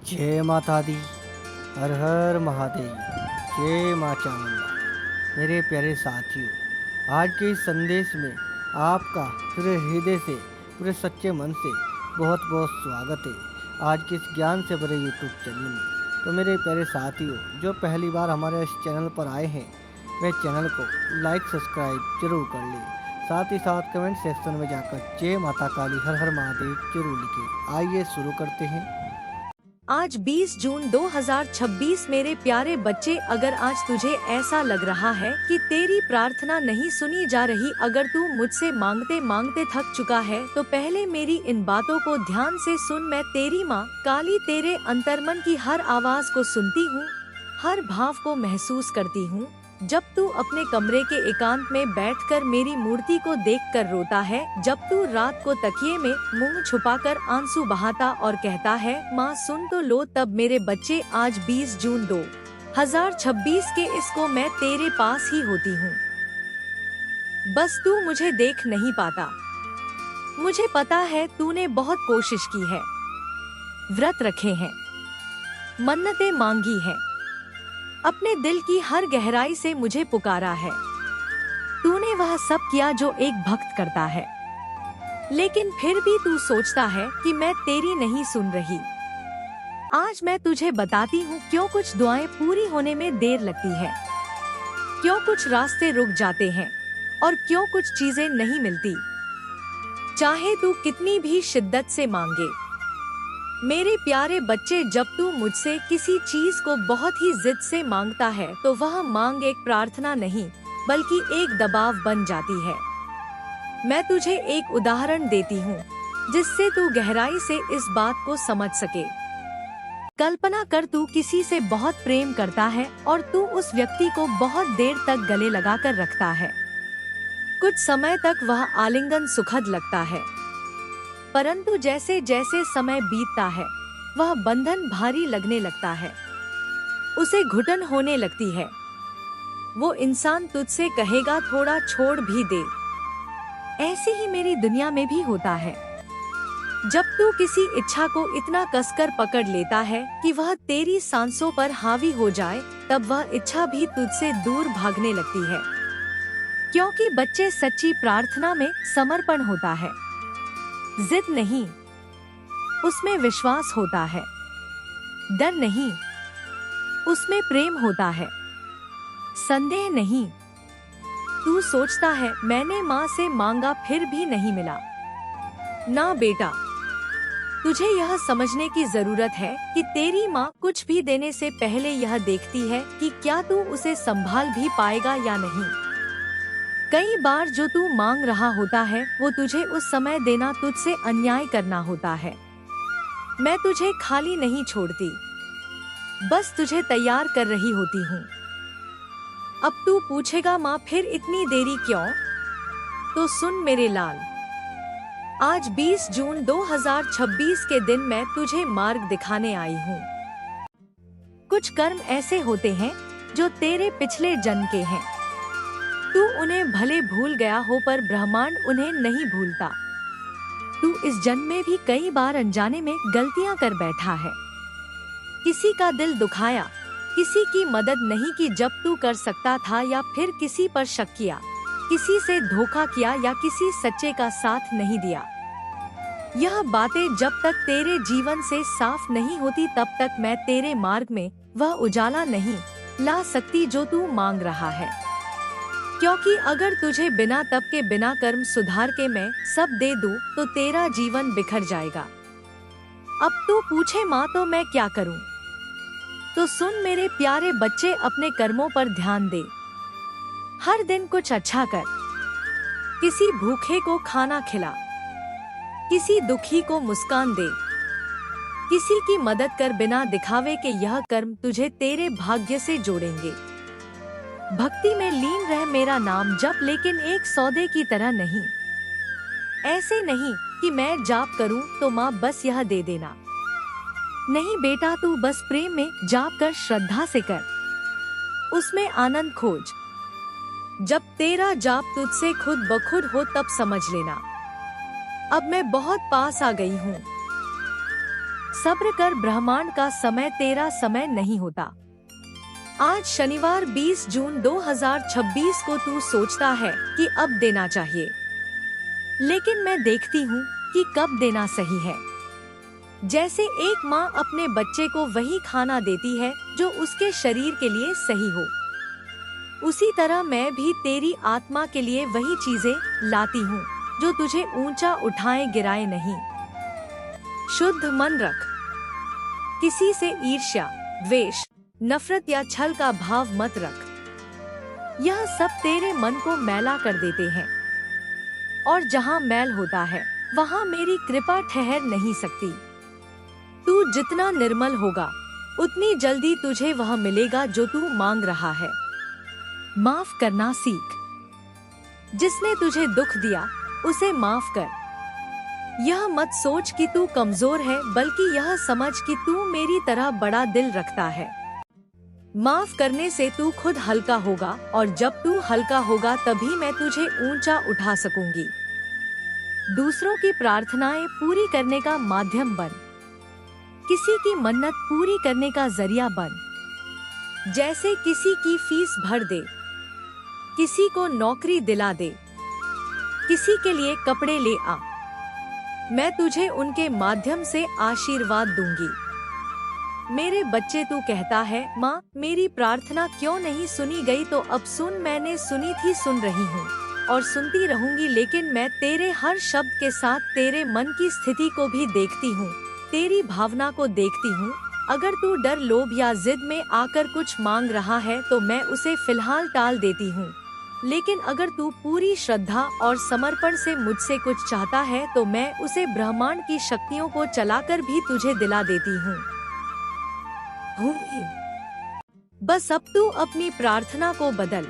जय माता दी। हर हर महादेव। जय माँ चामुंडा। मेरे प्यारे साथियों, आज के इस संदेश में आपका पूरे हृदय से, पूरे सच्चे मन से बहुत बहुत स्वागत है आज के इस ज्ञान से भरे यूट्यूब चैनल में। तो मेरे प्यारे साथियों, जो पहली बार हमारे इस चैनल पर आए हैं वह चैनल को लाइक सब्सक्राइब जरूर कर लें। साथ ही साथ कमेंट सेक्शन में जाकर जय माता काली हर हर महादेव जरूर लिखें। आइए शुरू करते हैं। आज 20 जून 2026 मेरे प्यारे बच्चे, अगर आज तुझे ऐसा लग रहा है कि तेरी प्रार्थना नहीं सुनी जा रही, अगर तू मुझसे मांगते मांगते थक चुका है, तो पहले मेरी इन बातों को ध्यान से सुन। मैं तेरी माँ काली तेरे अंतर्मन की हर आवाज को सुनती हूँ, हर भाव को महसूस करती हूँ। जब तू अपने कमरे के एकांत में बैठकर मेरी मूर्ति को देखकर रोता है, जब तू रात को तकिए में मुंह छुपाकर आंसू बहाता और कहता है माँ सुन तो लो, तब मेरे बच्चे आज 20 जून 2026 के इसको मैं तेरे पास ही होती हूँ। बस तू मुझे देख नहीं पाता। मुझे पता है तूने बहुत कोशिश की है, व्रत रखे हैं, मन्नतें मांगी है, अपने दिल की हर गहराई से मुझे पुकारा है। तूने वह सब किया जो एक भक्त करता है, लेकिन फिर भी तू सोचता है कि मैं तेरी नहीं सुन रही। आज मैं तुझे बताती हूँ क्यों कुछ दुआएं पूरी होने में देर लगती है, क्यों कुछ रास्ते रुक जाते हैं और क्यों कुछ चीजें नहीं मिलती, चाहे तू कितनी भी शिद्दत से मांगे। मेरे प्यारे बच्चे, जब तू मुझसे किसी चीज को बहुत ही जिद से मांगता है तो वह मांग एक प्रार्थना नहीं बल्कि एक दबाव बन जाती है। मैं तुझे एक उदाहरण देती हूँ जिससे तू गहराई से इस बात को समझ सके। कल्पना कर, तू किसी से बहुत प्रेम करता है और तू उस व्यक्ति को बहुत देर तक गले लगाकर रखता है। कुछ समय तक वह आलिंगन सुखद लगता है, परंतु जैसे जैसे समय बीतता है वह बंधन भारी लगने लगता है, उसे घुटन होने लगती है। वो इंसान तुझसे कहेगा थोड़ा छोड़ भी दे। ऐसे ही मेरी दुनिया में भी होता है। जब तू किसी इच्छा को इतना कसकर पकड़ लेता है कि वह तेरी सांसों पर हावी हो जाए, तब वह इच्छा भी तुझसे दूर भागने लगती है। क्योंकि बच्चे, सच्ची प्रार्थना में समर्पण होता है, जिद नहीं, उसमें विश्वास होता है। डर नहीं, उसमें प्रेम होता है। संदेह नहीं। तू सोचता है मैंने माँ से मांगा फिर भी नहीं मिला। ना बेटा, तुझे यह समझने की जरूरत है कि तेरी माँ कुछ भी देने से पहले यह देखती है कि क्या तू उसे संभाल भी पाएगा या नहीं। कई बार जो तू मांग रहा होता है वो तुझे उस समय देना तुझसे अन्याय करना होता है। मैं तुझे खाली नहीं छोड़ती, बस तुझे तैयार कर रही होती हूँ। अब तू पूछेगा माँ फिर इतनी देरी क्यों? तो सुन मेरे लाल, आज 20 जून 2026 के दिन मैं तुझे मार्ग दिखाने आई हूँ। कुछ कर्म ऐसे होते हैं जो तेरे पिछले जन्म के हैं। तू उन्हें भले भूल गया हो पर ब्रह्मांड उन्हें नहीं भूलता। तू इस जन्म में भी कई बार अनजाने में गलतियां कर बैठा है। किसी का दिल दुखाया, किसी की मदद नहीं की जब तू कर सकता था, या फिर किसी पर शक किया, किसी से धोखा किया या किसी सच्चे का साथ नहीं दिया। यह बातें जब तक तेरे जीवन से साफ नहीं होती तब तक मैं तेरे मार्ग में वह उजाला नहीं ला सकती जो तू मांग रहा है। क्योंकि अगर तुझे बिना तप के, बिना कर्म सुधार के मैं सब दे दूं तो तेरा जीवन बिखर जाएगा। अब तू पूछे माँ तो मैं क्या करूं? तो सुन मेरे प्यारे बच्चे, अपने कर्मों पर ध्यान दे। हर दिन कुछ अच्छा कर। किसी भूखे को खाना खिला, किसी दुखी को मुस्कान दे, किसी की मदद कर। बिना दिखावे के यह कर्म तुझे तेरे भाग्य से जोड़ेंगे। भक्ति में लीन रह, मेरा नाम जप, लेकिन एक सौदे की तरह नहीं। ऐसे नहीं कि मैं जाप करूं तो माँ बस यह दे देना। नहीं बेटा, तू बस प्रेम में जाप कर, श्रद्धा से कर, उसमें आनंद खोज। जब तेरा जाप तुझसे खुद ब खुद हो तब समझ लेना अब मैं बहुत पास आ गई हूँ। सब्र कर, ब्रह्मांड का समय तेरा समय नहीं होता। आज शनिवार 20 जून 2026 को तू सोचता है कि अब देना चाहिए, लेकिन मैं देखती हूँ कि कब देना सही है। जैसे एक माँ अपने बच्चे को वही खाना देती है जो उसके शरीर के लिए सही हो, उसी तरह मैं भी तेरी आत्मा के लिए वही चीजें लाती हूँ जो तुझे ऊंचा उठाए गिराए नहीं। शुद्ध मन रख, किसी से ईर्ष्या, द्वेष, नफरत या छल का भाव मत रख। यह सब तेरे मन को मैला कर देते हैं, और जहाँ मैल होता है वहाँ मेरी कृपा ठहर नहीं सकती। तू जितना निर्मल होगा उतनी जल्दी तुझे वह मिलेगा जो तू मांग रहा है। माफ करना सीख, जिसने तुझे दुख दिया उसे माफ कर। यह मत सोच कि तू कमजोर है, बल्कि यह समझ कि तू मेरी तरह बड़ा दिल रखता है। माफ करने से तू खुद हल्का होगा, और जब तू हल्का होगा तभी मैं तुझे ऊंचा उठा सकूंगी। दूसरों की प्रार्थनाएं पूरी करने का माध्यम बन, किसी की मन्नत पूरी करने का जरिया बन। जैसे किसी की फीस भर दे, किसी को नौकरी दिला दे, किसी के लिए कपड़े ले आ। मैं तुझे उनके माध्यम से आशीर्वाद दूंगी। मेरे बच्चे, तू कहता है माँ मेरी प्रार्थना क्यों नहीं सुनी गई, तो अब सुन, मैंने सुनी थी, सुन रही हूँ और सुनती रहूंगी। लेकिन मैं तेरे हर शब्द के साथ तेरे मन की स्थिति को भी देखती हूँ, तेरी भावना को देखती हूँ। अगर तू डर, लोभ या जिद में आकर कुछ मांग रहा है तो मैं उसे फिलहाल टाल देती हूँ। लेकिन अगर तू पूरी श्रद्धा और समर्पण से मुझसे कुछ चाहता है तो मैं उसे ब्रह्मांड की शक्तियों को चलाकर भी तुझे दिला देती हूँ। बस अब तू अपनी प्रार्थना को बदल,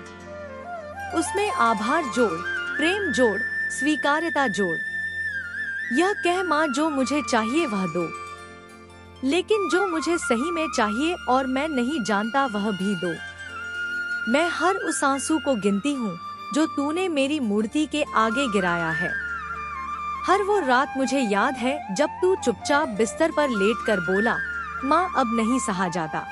उसमें आभार जोड़, प्रेम जोड़, स्वीकार्यता जोड़। यह कह माँ जो मुझे चाहिए वह दो, लेकिन जो मुझे सही में चाहिए और मैं नहीं जानता वह भी दो। मैं हर उस आंसू को गिनती हूँ जो तूने मेरी मूर्ति के आगे गिराया है। हर वो रात मुझे याद है जब तू चुपचाप बिस्तर पर लेटकर बोला, माँ अब नहीं सहा जाता।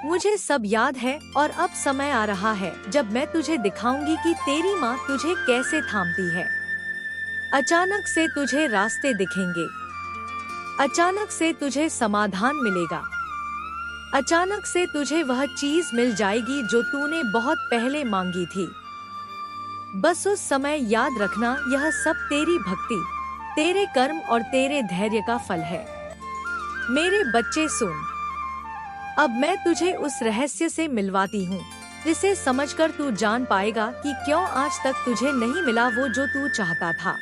मुझे सब याद है, और अब समय आ रहा है जब मैं तुझे दिखाऊंगी कि तेरी माँ तुझे कैसे थामती है। अचानक से तुझे रास्ते दिखेंगे, अचानक से तुझे समाधान मिलेगा, अचानक से तुझे वह चीज मिल जाएगी जो तूने बहुत पहले मांगी थी। बस उस समय याद रखना, यह सब तेरी भक्ति, तेरे कर्म और तेरे धैर्य का फल है। मेरे बच्चे सुन, अब मैं तुझे उस रहस्य से मिलवाती हूँ जिसे समझकर तू जान पाएगा कि क्यों आज तक तुझे नहीं मिला वो जो तू चाहता था।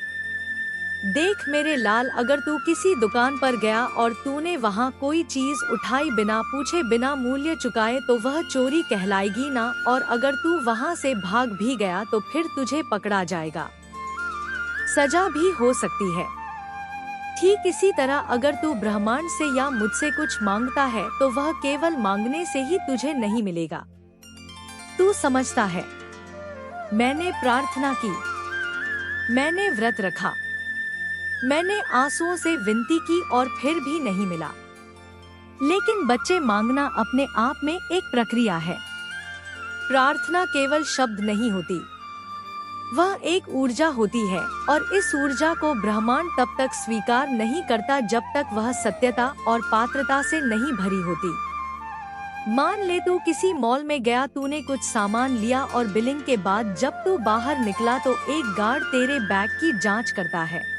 देख मेरे लाल, अगर तू किसी दुकान पर गया और तूने वहाँ कोई चीज उठाई बिना पूछे, बिना मूल्य चुकाए, तो वह चोरी कहलाएगी ना। और अगर तू वहाँ से भाग भी गया तो फिर तुझे पकड़ा जाएगा, सजा भी हो सकती है। ठीक इसी तरह अगर तू ब्रह्मांड से या मुझसे कुछ मांगता है तो वह केवल मांगने से ही तुझे नहीं मिलेगा। तू समझता है, मैंने प्रार्थना की, मैंने व्रत रखा, मैंने आंसुओं से विनती की और फिर भी नहीं मिला। लेकिन बच्चे, मांगना अपने आप में एक प्रक्रिया है। प्रार्थना केवल शब्द नहीं होती, वह एक ऊर्जा होती है, और इस ऊर्जा को ब्रह्मांड तब तक स्वीकार नहीं करता जब तक वह सत्यता और पात्रता से नहीं भरी होती। मान ले तू किसी मॉल में गया, तूने कुछ सामान लिया और बिलिंग के बाद जब तू बाहर निकला तो एक गार्ड तेरे बैग की जांच करता है।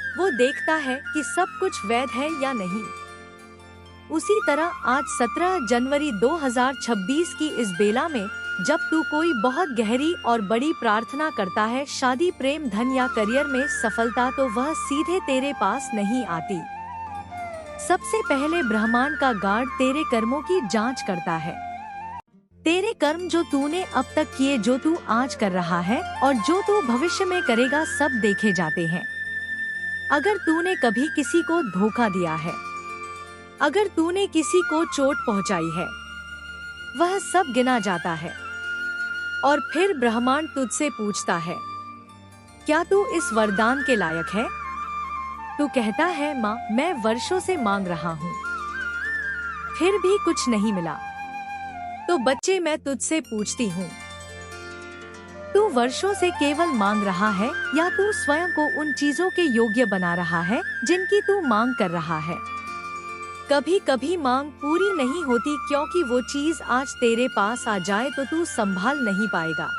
वो देखता है कि सब कुछ वैध है या नहीं। उसी तरह आज 17 जनवरी 2026 की इस बेला में जब तू कोई बहुत गहरी और बड़ी प्रार्थना करता है, शादी, प्रेम, धन या करियर में सफलता, तो वह सीधे तेरे पास नहीं आती। सबसे पहले ब्रह्मांड का गार्ड तेरे कर्मों की जांच करता है। तेरे कर्म जो तूने अब तक किए, जो तू आज कर रहा है और जो तू भविष्य में करेगा, सब देखे जाते हैं। अगर तूने कभी किसी को धोखा दिया है, अगर तूने किसी को चोट पहुंचाई है, वह सब गिना जाता है। और फिर ब्रह्मांड तुझसे पूछता है, क्या तू इस वरदान के लायक है? तू कहता है माँ मैं वर्षों से मांग रहा हूँ, फिर भी कुछ नहीं मिला। तो बच्चे मैं तुझसे पूछती हूँ, तू वर्षों से केवल मांग रहा है या तू स्वयं को उन चीजों के योग्य बना रहा है जिनकी तू मांग कर रहा है? कभी कभी मांग पूरी नहीं होती क्योंकि वो चीज आज तेरे पास आ जाए तो तू संभाल नहीं पाएगा।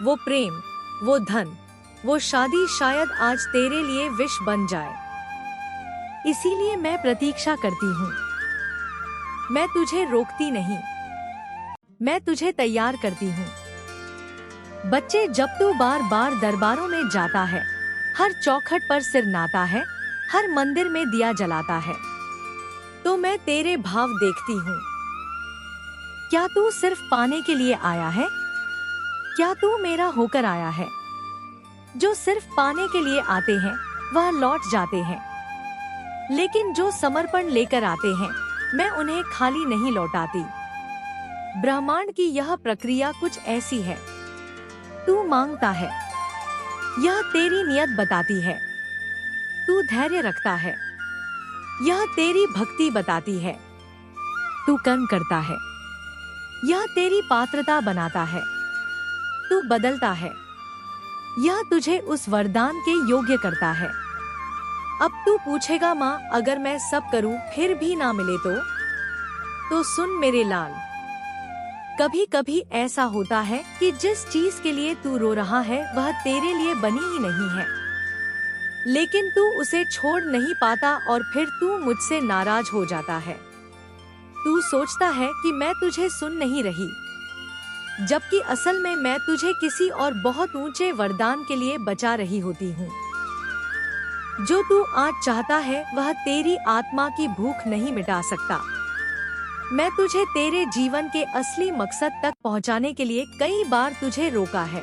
वो प्रेम, वो धन, वो शादी शायद आज तेरे लिए विष बन जाए। इसीलिए मैं प्रतीक्षा करती हूँ। मैं तुझे रोकती नहीं, मैं तुझे तैयार करती हूँ। बच्चे जब तू बार बार दरबारों में जाता है, हर चौखट पर सिर नाता है, हर मंदिर में दिया जलाता है, तो मैं तेरे भाव देखती हूँ। क्या तू सिर्फ पाने के लिए आया है? क्या तू मेरा होकर आया है? जो सिर्फ पाने के लिए आते हैं वह लौट जाते हैं, लेकिन जो समर्पण लेकर आते हैं मैं उन्हें खाली नहीं लौटाती। ब्रह्मांड की यह प्रक्रिया कुछ ऐसी है। तू मांगता है, यह तेरी नियत बताती है। तू धैर्य रखता है, यह तेरी भक्ति बताती है। तू कर्म करता है, यह तेरी पात्रता बनाता है। तू बदलता है, यह तुझे उस वरदान के योग्य करता है। अब तू पूछेगा माँ अगर मैं सब करूं फिर भी ना मिले तो सुन मेरे लाल, कभी कभी ऐसा होता है कि जिस चीज के लिए तू रो रहा है वह तेरे लिए बनी ही नहीं है, लेकिन तू उसे छोड़ नहीं पाता और फिर तू मुझसे नाराज हो जाता है। तू सोचता है कि मैं तुझे सुन नहीं रही, जबकि असल में मैं तुझे किसी और बहुत ऊंचे वरदान के लिए बचा रही होती हूँ। जो तू आज चाहता है वह तेरी आत्मा की भूख नहीं मिटा सकता। मैं तुझे तेरे जीवन के असली मकसद तक पहुंचाने के लिए कई बार तुझे रोका है,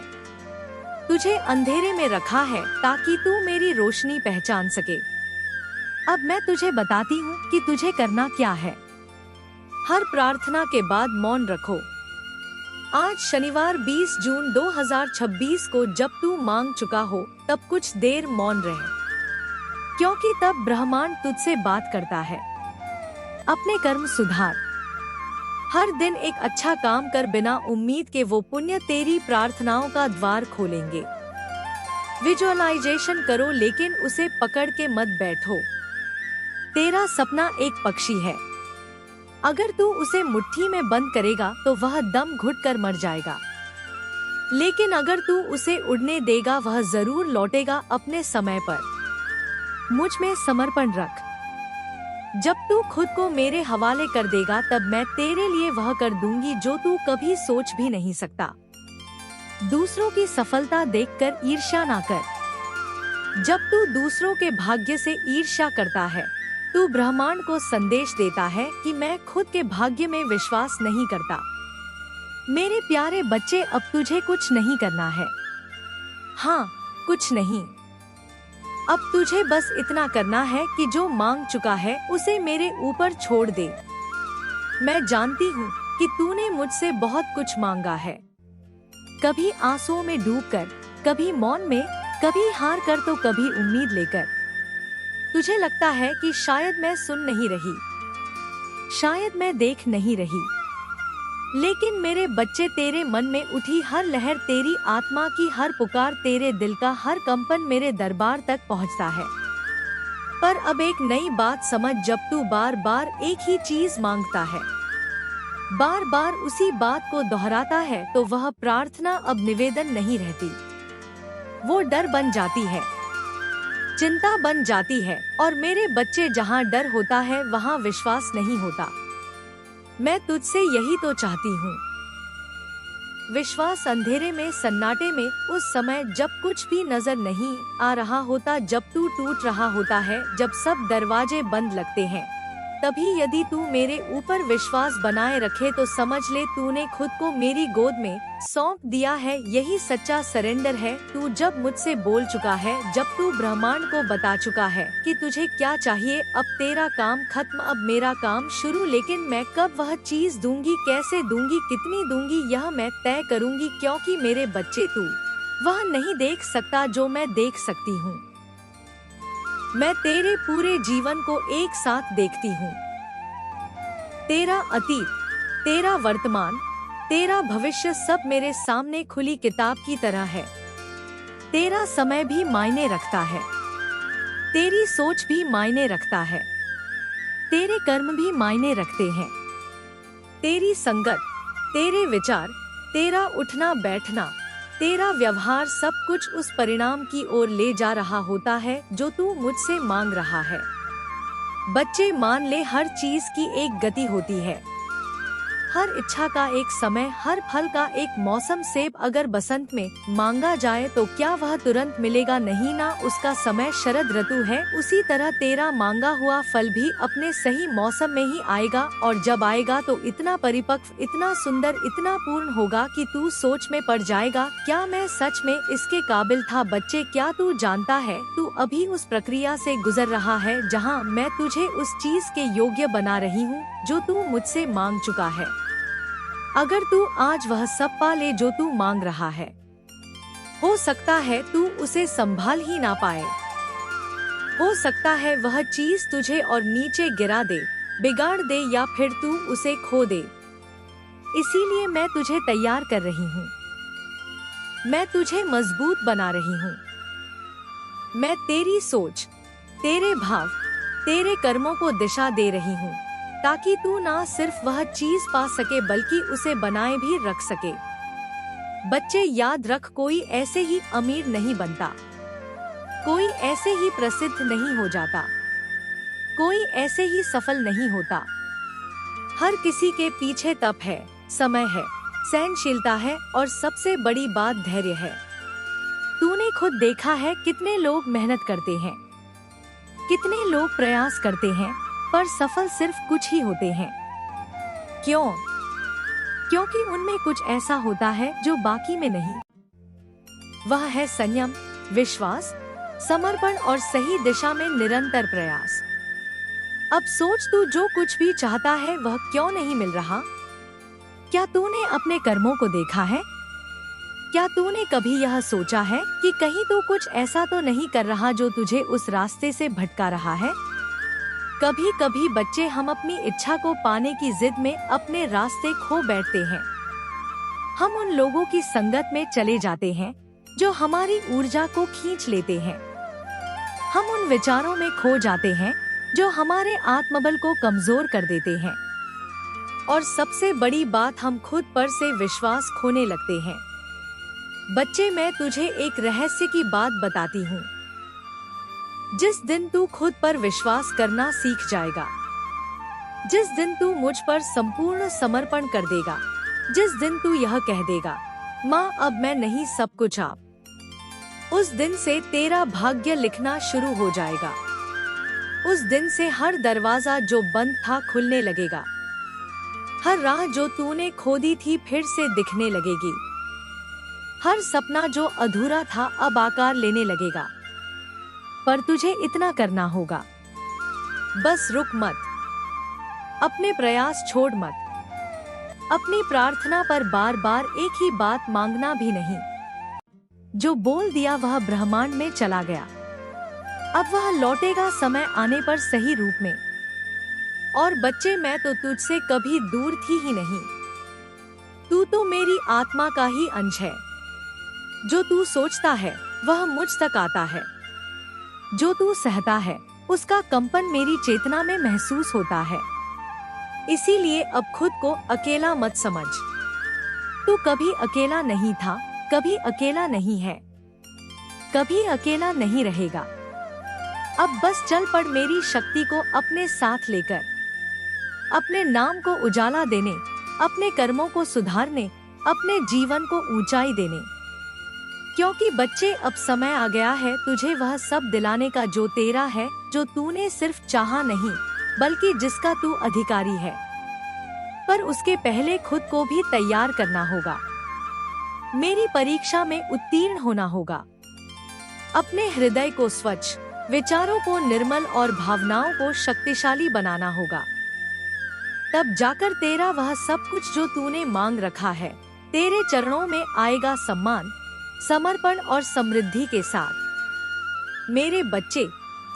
तुझे अंधेरे में रखा है ताकि तू मेरी रोशनी पहचान सके। अब मैं तुझे बताती हूँ कि तुझे करना क्या है। हर प्रार्थना के बाद मौन रखो। आज शनिवार 20 जून 2026 को जब तू मांग चुका हो तब कुछ देर मौन रहे, क्योंकि तब ब्रह्मांड तुझसे बात करता है। अपने कर्म सुधार, हर दिन एक अच्छा काम कर बिना उम्मीद के वो पुण्य तेरी प्रार्थनाओं का द्वार खोलेंगे। विजुअलाइजेशन करो लेकिन उसे पकड़ के मत बैठो। तेरा सपना एक पक्षी है, अगर तू उसे मुट्ठी में बंद करेगा तो वह दम घुटकर मर जाएगा, लेकिन अगर तू उसे उड़ने देगा वह जरूर लौटेगा अपने समय पर। मुझ में समर्पण रख। जब तू खुद को मेरे हवाले कर देगा तब मैं तेरे लिए वह कर दूंगी जो तू कभी सोच भी नहीं सकता। दूसरों की सफलता देखकर ईर्ष्या ना कर। जब तू दूसरों के भाग्य से ईर्ष्या करता है तू ब्रह्मांड को संदेश देता है कि मैं खुद के भाग्य में विश्वास नहीं करता। मेरे प्यारे बच्चे, अब तुझे कुछ नहीं करना है। हाँ, कुछ नहीं। अब तुझे बस इतना करना है कि जो मांग चुका है उसे मेरे ऊपर छोड़ दे। मैं जानती हूँ कि तूने मुझसे बहुत कुछ मांगा है, कभी आंसुओं में डूबकर, कभी मौन में, कभी हार कर तो कभी उम्मीद लेकर। तुझे लगता है कि शायद मैं सुन नहीं रही, शायद मैं देख नहीं रही, लेकिन मेरे बच्चे तेरे मन में उठी हर लहर, तेरी आत्मा की हर पुकार, तेरे दिल का हर कंपन मेरे दरबार तक पहुंचता है। पर अब एक नई बात समझ, जब तू बार बार एक ही चीज मांगता है, बार बार उसी बात को दोहराता है, तो वह प्रार्थना अब निवेदन नहीं रहती, वो डर बन जाती है, चिंता बन जाती है। और मेरे बच्चे, जहाँ डर होता है वहाँ विश्वास नहीं होता। मैं तुझसे यही तो चाहती हूँ। विश्वास अंधेरे में, सन्नाटे में, उस समय जब कुछ भी नजर नहीं आ रहा होता, जब तू टूट रहा होता है, जब सब दरवाजे बंद लगते हैं, तभी यदि तू मेरे ऊपर विश्वास बनाए रखे तो समझ ले तूने खुद को मेरी गोद में सौंप दिया है। यही सच्चा सरेंडर है। तू जब मुझसे बोल चुका है, जब तू ब्रह्मांड को बता चुका है कि तुझे क्या चाहिए, अब तेरा काम खत्म, अब मेरा काम शुरू। लेकिन मैं कब वह चीज दूंगी, कैसे दूंगी, कितनी दूंगी, यह मैं तय करूंगी, क्योंकि मेरे बच्चे, तू वह नहीं देख सकता जो मैं देख सकती हूँ। मैं तेरे पूरे जीवन को एक साथ देखती हूँ। तेरा अतीत, तेरा वर्तमान, तेरा भविष्य सब मेरे सामने खुली किताब की तरह है। तेरा समय भी मायने रखता है, तेरी सोच भी मायने रखता है, तेरे कर्म भी मायने रखते हैं। तेरी संगत, तेरे विचार, तेरा उठना बैठना, तेरा व्यवहार सब कुछ उस परिणाम की ओर ले जा रहा होता है जो तू मुझसे मांग रहा है। बच्चे मान ले, हर चीज की एक गति होती है, हर इच्छा का एक समय, हर फल का एक मौसम। सेब अगर बसंत में मांगा जाए तो क्या वह तुरंत मिलेगा? नहीं ना, उसका समय शरद ऋतु है। उसी तरह तेरा मांगा हुआ फल भी अपने सही मौसम में ही आएगा, और जब आएगा तो इतना परिपक्व, इतना सुंदर, इतना पूर्ण होगा कि तू सोच में पड़ जाएगा, क्या मैं सच में इसके काबिल था? बच्चे, क्या तू जानता है, तू अभी उस प्रक्रिया से गुजर रहा है जहाँ मैं तुझे उस चीज के योग्य बना रही हूँ जो तू मुझसे मांग चुका है। अगर तू आज वह सब पा ले जो तू मांग रहा है, हो सकता है तू उसे संभाल ही ना पाए। हो सकता है वह चीज तुझे और नीचे गिरा दे, बिगाड़ दे, या फिर तू उसे खो दे। इसीलिए मैं तुझे तैयार कर रही हूँ, मैं तुझे मजबूत बना रही हूँ। मैं तेरी सोच, तेरे भाव, तेरे कर्मों को दिशा दे रही हूँ, ताकि तू ना सिर्फ वह चीज पा सके बल्कि उसे बनाए भी रख सके। बच्चे, याद रख, कोई ऐसे ही अमीर नहीं बनता, कोई ऐसे ही प्रसिद्ध नहीं हो जाता, कोई ऐसे ही सफल नहीं होता। हर किसी के पीछे तप है, समय है, सहनशीलता है, और सबसे बड़ी बात धैर्य है। तूने खुद देखा है कितने लोग मेहनत करते हैं, कितने लोग प्रयास करते हैं, पर सफल सिर्फ कुछ ही होते हैं। क्यों? क्योंकि उनमें कुछ ऐसा होता है जो बाकी में नहीं। वह है संयम, विश्वास, समर्पण और सही दिशा में निरंतर प्रयास। अब सोच, तू जो कुछ भी चाहता है वह क्यों नहीं मिल रहा? क्या तूने अपने कर्मों को देखा है? क्या तूने कभी यह सोचा है कि कहीं तू कुछ ऐसा तो नहीं कर रहा जो तुझे उस रास्ते से भटका रहा है? कभी कभी बच्चे, हम अपनी इच्छा को पाने की जिद में अपने रास्ते खो बैठते हैं। हम उन लोगों की संगत में चले जाते हैं जो हमारी ऊर्जा को खींच लेते हैं। हम उन विचारों में खो जाते हैं जो हमारे आत्मबल को कमजोर कर देते हैं। और सबसे बड़ी बात, हम खुद पर से विश्वास खोने लगते हैं। बच्चे, मैं तुझे एक रहस्य की बात बताती हूँ। जिस दिन तू खुद पर विश्वास करना सीख जाएगा, जिस दिन तू मुझ पर संपूर्ण समर्पण कर देगा, जिस दिन तू यह कह देगा, माँ अब मैं नहीं सब कुछ आप, उस दिन से तेरा भाग्य लिखना शुरू हो जाएगा। उस दिन से हर दरवाजा जो बंद था खुलने लगेगा, हर राह जो तूने खोदी थी फिर से दिखने लगेगी, हर सपना जो अधूरा था अब आकार लेने लगेगा। पर तुझे इतना करना होगा, बस रुक मत, अपने प्रयास छोड़ मत, अपनी प्रार्थना पर बार बार एक ही बात मांगना भी नहीं। जो बोल दिया वह ब्रह्मांड में चला गया, अब वह लौटेगा समय आने पर सही रूप में। और बच्चे, मैं तो तुझसे कभी दूर थी ही नहीं, तू तो मेरी आत्मा का ही अंश है। जो तू सोचता है वह मुझ तक आता है, जो तू सहता है उसका कंपन मेरी चेतना में महसूस होता है। इसीलिए अब खुद को अकेला मत समझ, तू कभी अकेला नहीं था, कभी अकेला नहीं है, कभी अकेला नहीं रहेगा। अब बस चल पड़ मेरी शक्ति को अपने साथ लेकर, अपने नाम को उजाला देने, अपने कर्मों को सुधारने, अपने जीवन को ऊंचाई देने। क्योंकि बच्चे, अब समय आ गया है तुझे वह सब दिलाने का जो तेरा है, जो तूने सिर्फ चाहा नहीं बल्कि जिसका तू अधिकारी है। पर उसके पहले खुद को भी तैयार करना होगा, मेरी परीक्षा में उत्तीर्ण होना होगा। अपने हृदय को स्वच्छ, विचारों को निर्मल और भावनाओं को शक्तिशाली बनाना होगा। तब जाकर तेरा वह सब कुछ जो तूने मांग रखा है तेरे चरणों में आएगा, सम्मान, समर्पण और समृद्धि के साथ। मेरे बच्चे,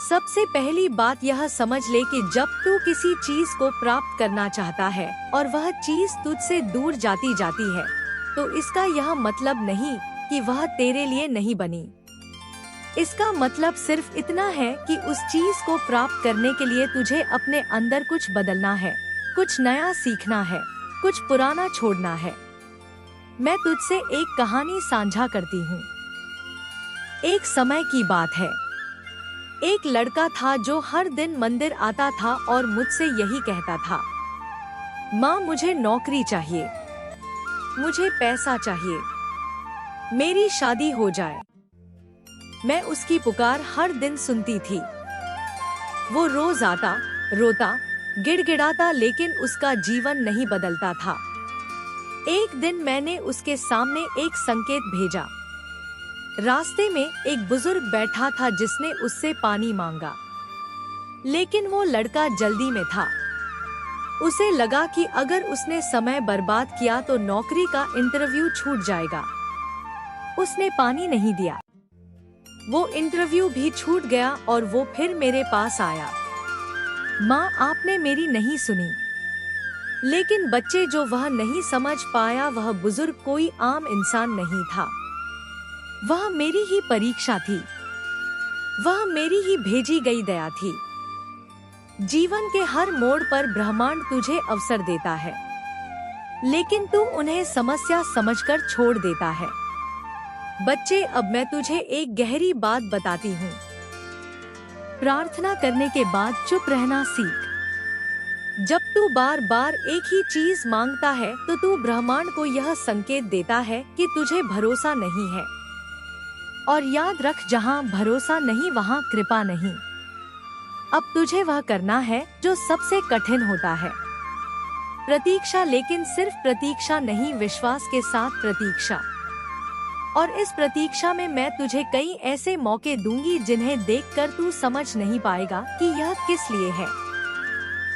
सबसे पहली बात यह समझ ले कि जब तू किसी चीज को प्राप्त करना चाहता है और वह चीज तुझसे दूर जाती जाती है, तो इसका यह मतलब नहीं कि वह तेरे लिए नहीं बनी। इसका मतलब सिर्फ इतना है कि उस चीज को प्राप्त करने के लिए तुझे अपने अंदर कुछ बदलना है, कुछ नया सीखना है, कुछ पुराना छोड़ना है। मैं तुझसे एक कहानी साझा करती हूँ। एक समय की बात है। एक लड़का था जो हर दिन मंदिर आता था और मुझसे यही कहता था, माँ मुझे नौकरी चाहिए, मुझे पैसा चाहिए, मेरी शादी हो जाए। मैं उसकी पुकार हर दिन सुनती थी। वो रोज आता, रोता, गिड़गिड़ाता, लेकिन उसका जीवन नहीं बदलता था। एक दिन मैंने उसके सामने एक संकेत भेजा। रास्ते में एक बुजुर्ग बैठा था जिसने उससे पानी मांगा, लेकिन वो लड़का जल्दी में था। उसे लगा कि अगर उसने समय बर्बाद किया तो नौकरी का इंटरव्यू छूट जाएगा। उसने पानी नहीं दिया। वो इंटरव्यू भी छूट गया और वो फिर मेरे पास आया। माँ आपने मेरी नहीं सुनी। लेकिन बच्चे जो वह नहीं समझ पाया, वह बुजुर्ग कोई आम इंसान नहीं था। वह मेरी ही परीक्षा थी। वह मेरी ही भेजी गई दया थी। जीवन के हर मोड़ पर ब्रह्मांड तुझे अवसर देता है, लेकिन तू उन्हें समस्या समझकर छोड़ देता है। बच्चे, अब मैं तुझे एक गहरी बात बताती हूँ। प्रार्थना करने के बाद चुप रहना सीख। जब तू बार बार एक ही चीज मांगता है तो तू ब्रह्मांड को यह संकेत देता है कि तुझे भरोसा नहीं है। और याद रख, जहाँ भरोसा नहीं वहाँ कृपा नहीं। अब तुझे वह करना है जो सबसे कठिन होता है, प्रतीक्षा। लेकिन सिर्फ प्रतीक्षा नहीं, विश्वास के साथ प्रतीक्षा। और इस प्रतीक्षा में मैं तुझे कई ऐसे मौके दूंगी जिन्हें देखकर तू समझ नहीं पाएगा कि यह किस लिए है।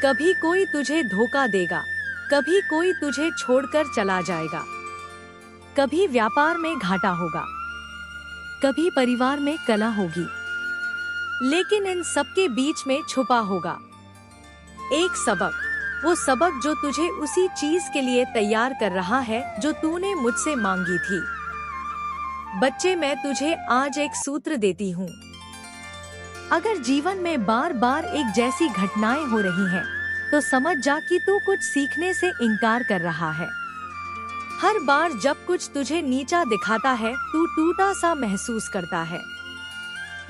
कभी कोई तुझे धोखा देगा, कभी कोई तुझे छोड़कर चला जाएगा, कभी व्यापार में घाटा होगा, कभी परिवार में कलह होगी, लेकिन इन सबके बीच में छुपा होगा एक सबक। वो सबक जो तुझे उसी चीज के लिए तैयार कर रहा है जो तूने मुझसे मांगी थी। बच्चे, मैं तुझे आज एक सूत्र देती हूँ। अगर जीवन में बार बार एक जैसी घटनाएं हो रही हैं, तो समझ जा कि तू कुछ सीखने से इनकार कर रहा है। हर बार जब कुछ तुझे नीचा दिखाता है, तू टूटा सा महसूस करता है।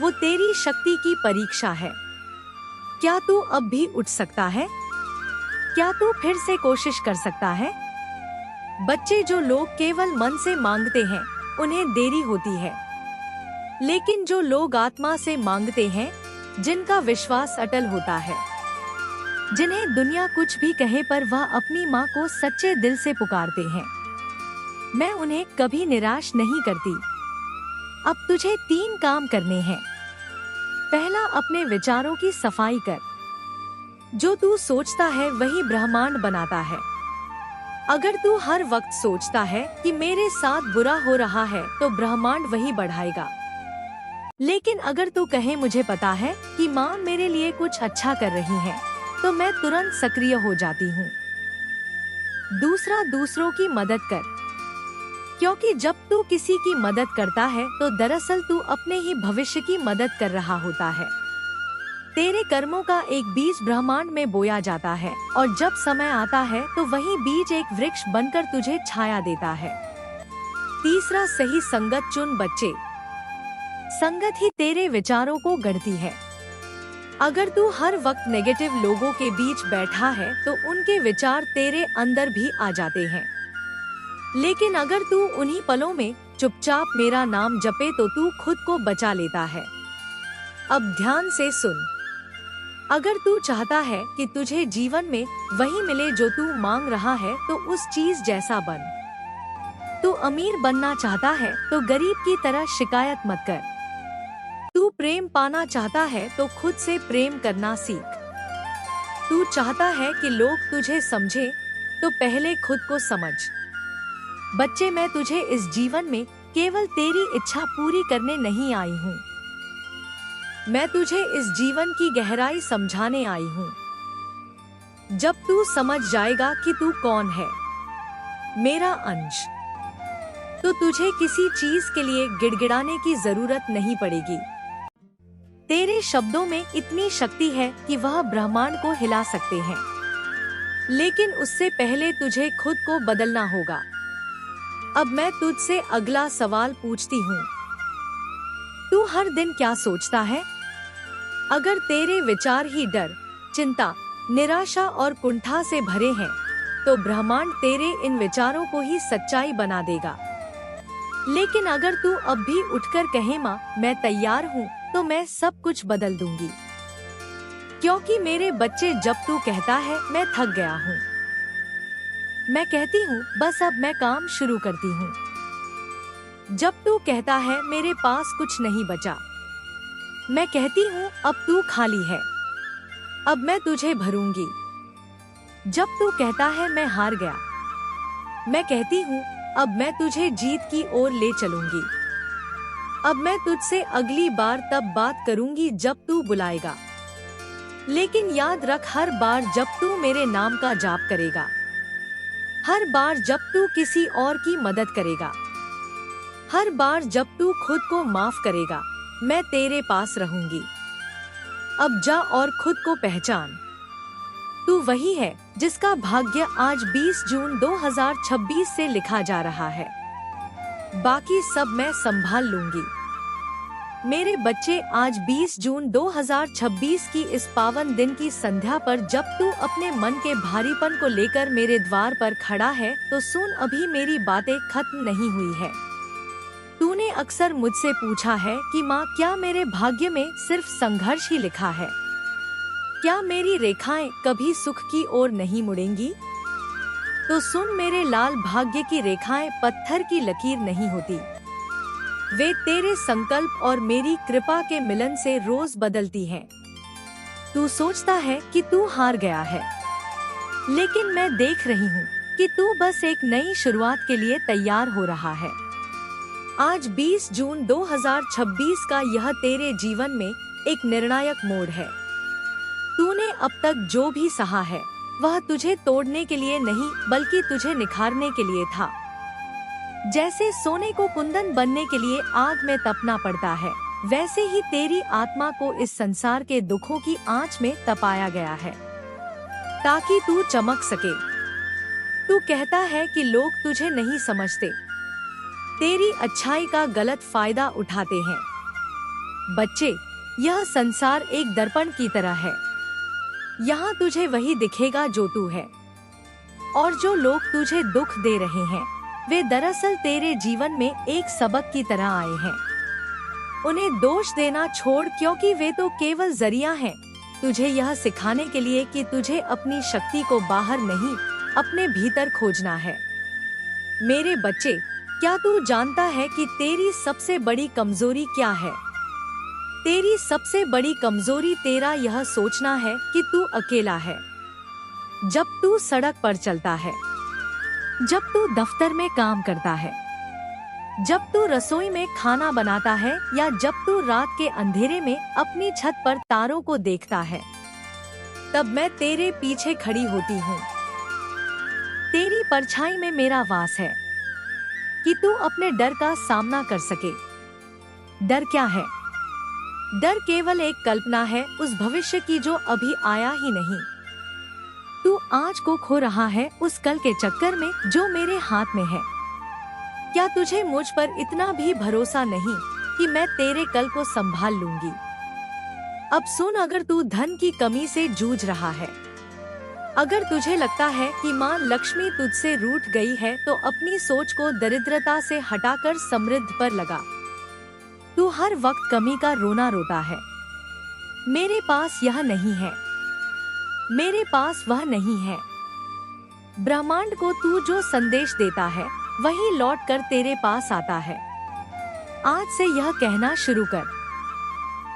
वो तेरी शक्ति की परीक्षा है। क्या तू अब भी उठ सकता है? क्या तू फिर से कोशिश कर सकता है? बच्चे, जो लोग केवल मन से मांगते हैं उन्हें देरी होती है, लेकिन जो लोग आत्मा से मांगते हैं, जिनका विश्वास अटल होता है, जिन्हें दुनिया कुछ भी कहे पर वह अपनी माँ को सच्चे दिल से पुकारते हैं, मैं उन्हें कभी निराश नहीं करती। अब तुझे 3 काम करने हैं। पहला, अपने विचारों की सफाई कर। जो तू सोचता है वही ब्रह्मांड बनाता है। अगर तू हर वक्त सोचता है कि मेरे साथ बुरा हो रहा है, तो ब्रह्मांड वही बढ़ाएगा। लेकिन अगर तू कहे मुझे पता है कि माँ मेरे लिए कुछ अच्छा कर रही है, तो मैं तुरंत सक्रिय हो जाती हूँ। दूसरा, दूसरों की मदद कर। क्योंकि जब तू किसी की मदद करता है तो दरअसल तू अपने ही भविष्य की मदद कर रहा होता है। तेरे कर्मों का एक बीज ब्रह्मांड में बोया जाता है और जब समय आता है तो वही बीज एक वृक्ष बनकर तुझे छाया देता है। तीसरा, सही संगत चुन। बच्चे, संगत ही तेरे विचारों को गढ़ती है। अगर तू हर वक्त नेगेटिव लोगों के बीच बैठा है तो उनके विचार तेरे अंदर भी आ जाते हैं। लेकिन अगर तू उन्हीं पलों में चुपचाप मेरा नाम जपे तो तू खुद को बचा लेता है। अब ध्यान से सुन। अगर तू चाहता है कि तुझे जीवन में वही मिले जो तू मांग रहा है, तो उस चीज जैसा बन। तू अमीर बनना चाहता है तो गरीब की तरह शिकायत मत कर। तू प्रेम पाना चाहता है तो खुद से प्रेम करना सीख। तू चाहता है कि लोग तुझे समझे, तो पहले खुद को समझ। बच्चे, मैं तुझे इस जीवन में केवल तेरी इच्छा पूरी करने नहीं आई हूँ। मैं तुझे इस जीवन की गहराई समझाने आई हूँ। जब तू समझ जाएगा कि तू कौन है, मेरा अंश, तो तुझे किसी चीज के लिए गिड़गिड़ाने की जरूरत नहीं पड़ेगी। तेरे शब्दों में इतनी शक्ति है कि वह ब्रह्मांड को हिला सकते हैं, लेकिन उससे पहले तुझे खुद को बदलना होगा। अब मैं तुझसे अगला सवाल पूछती हूँ, तू हर दिन क्या सोचता है? अगर तेरे विचार ही डर, चिंता, निराशा और कुंठा से भरे हैं, तो ब्रह्मांड तेरे इन विचारों को ही सच्चाई बना देगा। लेकिन अगर तू अब भी उठकर कहे माँ मैं तैयार हूँ, तो मैं सब कुछ बदल दूंगी। क्योंकि मेरे बच्चे, जब तू कहता है मैं थक गया हूँ, मैं कहती हूँ बस अब मैं काम शुरू करती हूँ। जब तू कहता है मेरे पास कुछ नहीं बचा, मैं कहती हूँ अब तू खाली है, अब मैं तुझे भरूंगी। जब तू कहता है मैं हार गया, मैं कहती हूँ अब मैं तुझे जीत की ओर ले चलूंगी। अब मैं तुझसे अगली बार तब बात करूंगी जब तू बुलाएगा। लेकिन याद रख, हर बार जब तू मेरे नाम का जाप करेगा, हर बार जब तू किसी और की मदद करेगा, हर बार जब तू खुद को माफ करेगा, मैं तेरे पास रहूंगी। अब जा और खुद को पहचान। तू वही है जिसका भाग्य आज 20 जून 2026 से लिखा जा रहा है। बाकी सब मैं संभाल लूंगी। मेरे बच्चे, आज 20 जून 2026 की इस पावन दिन की संध्या पर जब तू अपने मन के भारीपन को लेकर मेरे द्वार पर खड़ा है, तो सुन, अभी मेरी बातें खत्म नहीं हुई है। तूने अक्सर मुझसे पूछा है कि माँ, क्या मेरे भाग्य में सिर्फ संघर्ष ही लिखा है? क्या मेरी रेखाएं कभी सुख की ओर नहीं मुड़ेंगी? तो सुन मेरे लाल, भाग्य की रेखाएं पत्थर की लकीर नहीं होती। वे तेरे संकल्प और मेरी कृपा के मिलन से रोज बदलती हैं। तू सोचता है कि तू हार गया है, लेकिन मैं देख रही हूँ कि तू बस एक नई शुरुआत के लिए तैयार हो रहा है। आज 20 जून 2026 का यह तेरे जीवन में एक निर्णायक मोड़ है। तूने अब तक जो भी सहा है, वह तुझे तोड़ने के लिए नहीं, बल्कि तुझे निखारने के लिए था। जैसे सोने को कुंदन बनने के लिए आग में तपना पड़ता है, वैसे ही तेरी आत्मा को इस संसार के दुखों की आंच में तपाया गया है, ताकि तू चमक सके। तू कहता है कि लोग तुझे नहीं समझते, तेरी अच्छाई का गलत फायदा उठाते हैं। बच्चे, यह संसार एक दर्पण की तरह है। यहाँ तुझे वही दिखेगा जो तू है, और जो लोग तुझे दुख दे रहे हैं, वे दरअसल तेरे जीवन में एक सबक की तरह आए हैं। उन्हें दोष देना छोड़, क्योंकि वे तो केवल जरिया हैं, तुझे यह सिखाने के लिए कि तुझे अपनी शक्ति को बाहर नहीं, अपने भीतर खोजना है। मेरे बच्चे, क्या तू जानता है कि तेरी सबसे बड़ी कमजोरी क्या है? तेरी सबसे बड़ी कमजोरी तेरा यह सोचना है कि तू अकेला है। जब तू सड़क पर चलता है, जब तू दफ्तर में काम करता है, जब तू रसोई में खाना बनाता है, या जब तू रात के अंधेरे में अपनी छत पर तारों को देखता है, तब मैं तेरे पीछे खड़ी होती हूँ। तेरी परछाई में मेरा वास है कि तू अपने डर का सामना कर सके। डर क्या है? डर केवल एक कल्पना है उस भविष्य की जो अभी आया ही नहीं। तू आज को खो रहा है उस कल के चक्कर में जो मेरे हाथ में है। क्या तुझे मुझ पर इतना भी भरोसा नहीं कि मैं तेरे कल को संभाल लूंगी? अब सुन, अगर तू धन की कमी से जूझ रहा है, अगर तुझे लगता है कि माँ लक्ष्मी तुझसे रूठ गई है, तो अपनी सोच को दरिद्रता से हटाकर समृद्ध पर लगा। तू हर वक्त कमी का रोना रोता है। मेरे पास यह नहीं है, मेरे पास वह नहीं है। ब्रह्मांड को तू जो संदेश देता है, वही लौट कर तेरे पास आता है। आज से यह कहना शुरू कर,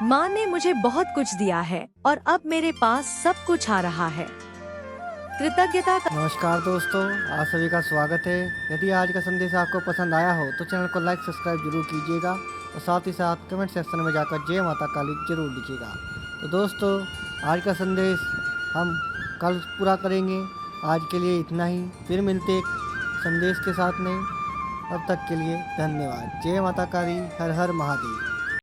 माँ ने मुझे बहुत कुछ दिया है और अब मेरे पास सब कुछ आ रहा है। कृतज्ञता का। नमस्कार दोस्तों, आप सभी का स्वागत है। यदि आज का संदेश आपको पसंद आया हो तो चैनल को लाइक सब्सक्राइब जरूर कीजिएगा और साथ ही साथ कमेंट सेक्शन में जाकर जय माता काली जरूर लिखिएगा। तो दोस्तों, आज का संदेश हम कल पूरा करेंगे। आज के लिए इतना ही, फिर मिलते एक संदेश के साथ में। तब तक के लिए धन्यवाद। जय माता काली, हर हर महादेव।